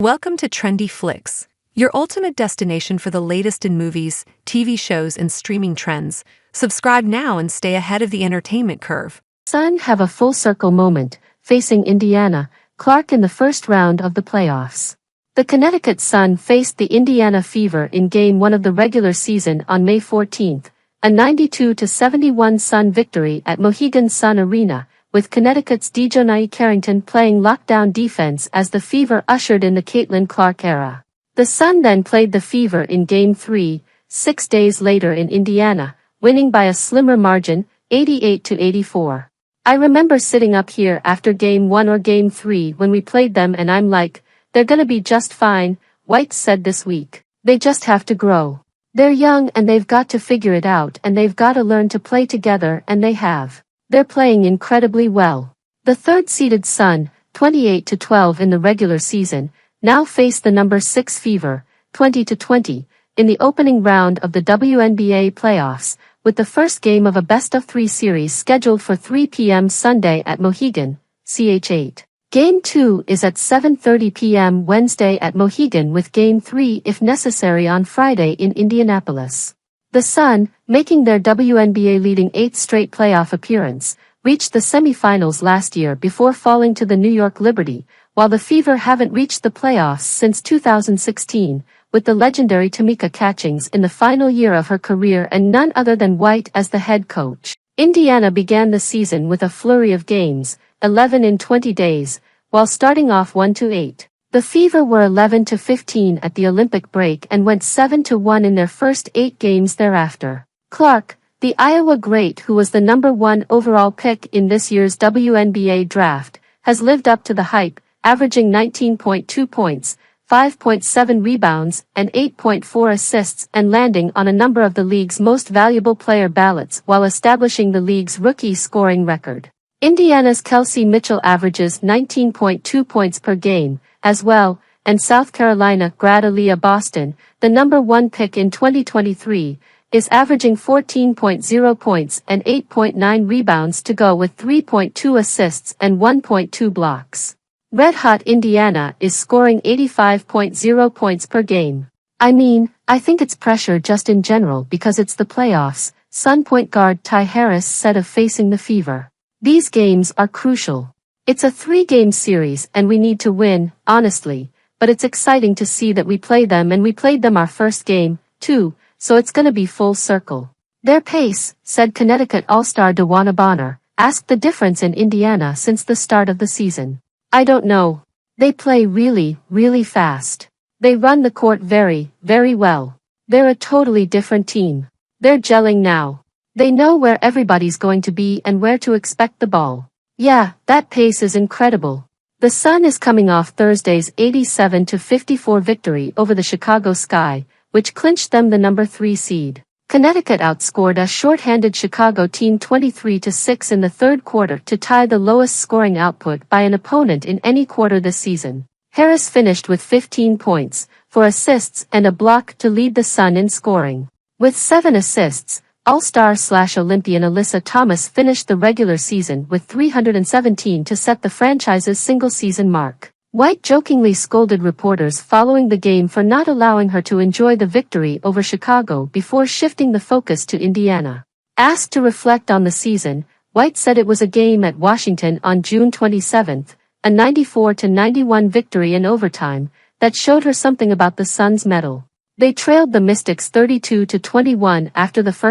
Welcome to Trendy Flicks, your ultimate destination for the latest in movies, TV shows, and streaming trends. Subscribe now and stay ahead of the entertainment curve. Sun have a full circle moment, facing Indiana, Clark in the first round of the playoffs. The Connecticut Sun faced the Indiana Fever in Game 1 of the regular season on May 14, a 92-71 Sun victory at Mohegan Sun Arena, with Connecticut's Dejonae Carrington playing lockdown defense as the Fever ushered in the Caitlin Clark era. The Sun then played the Fever in Game 3, 6 days later in Indiana, winning by a slimmer margin, 88-84. I remember sitting up here after Game 1 or Game 3 when we played them and I'm like, they're gonna be just fine, White said this week. They just have to grow. They're young and they've got to figure it out and they've got to learn to play together and they have. They're playing incredibly well. The third-seeded Sun, 28-12 in the regular season, now face the number 6 Fever, 20-20, in the opening round of the WNBA playoffs, with the first game of a best-of-3 series scheduled for 3 p.m. Sunday at Mohegan, CH8. Game 2 is at 7:30 p.m. Wednesday at Mohegan with Game 3 if necessary on Friday in Indianapolis. The Sun, making their WNBA leading 8th straight playoff appearance, reached the semifinals last year before falling to the New York Liberty, while the Fever haven't reached the playoffs since 2016, with the legendary Tamika Catchings in the final year of her career and none other than White as the head coach. Indiana began the season with a flurry of games, 11 in 20 days, while starting off 1-8. The Fever were 11-15 at the Olympic break and went 7-1 in their first 8 games thereafter. Clark, the Iowa great who was the number 1 overall pick in this year's WNBA draft, has lived up to the hype, averaging 19.2 points, 5.7 rebounds, and 8.4 assists and landing on a number of the league's most valuable player ballots while establishing the league's rookie scoring record. Indiana's Kelsey Mitchell averages 19.2 points per game, as well, and South Carolina grad Aaliyah Boston, the number 1 pick in 2023, is averaging 14.0 points and 8.9 rebounds to go with 3.2 assists and 1.2 blocks. Red Hot Indiana is scoring 85.0 points per game. I think it's pressure just in general because it's the playoffs, Sun point guard Ty Harris said of facing the Fever. These games are crucial. It's a 3-game series and we need to win, honestly, but it's exciting to see that we play them and we played them our first game, too, so it's gonna be full circle. Their pace, said Connecticut All-Star DeWanna Bonner, asked the difference in Indiana since the start of the season. I don't know. They play really, really fast. They run the court very, very well. They're a totally different team. They're gelling now. They know where everybody's going to be and where to expect the ball. Yeah, that pace is incredible. The Sun is coming off Thursday's 87-54 victory over the Chicago Sky, which clinched them the number 3 seed. Connecticut outscored a short-handed Chicago team 23-6 in the third quarter to tie the lowest scoring output by an opponent in any quarter this season. Harris finished with 15 points, 4 assists and a block to lead the Sun in scoring. With 7 assists, All-Star/Olympian Alyssa Thomas finished the regular season with 317 to set the franchise's single-season mark. White jokingly scolded reporters following the game for not allowing her to enjoy the victory over Chicago before shifting the focus to Indiana. Asked to reflect on the season, White said it was a game at Washington on June 27, a 94-91 victory in overtime, that showed her something about the Sun's mettle. They trailed the Mystics 32-21 after the first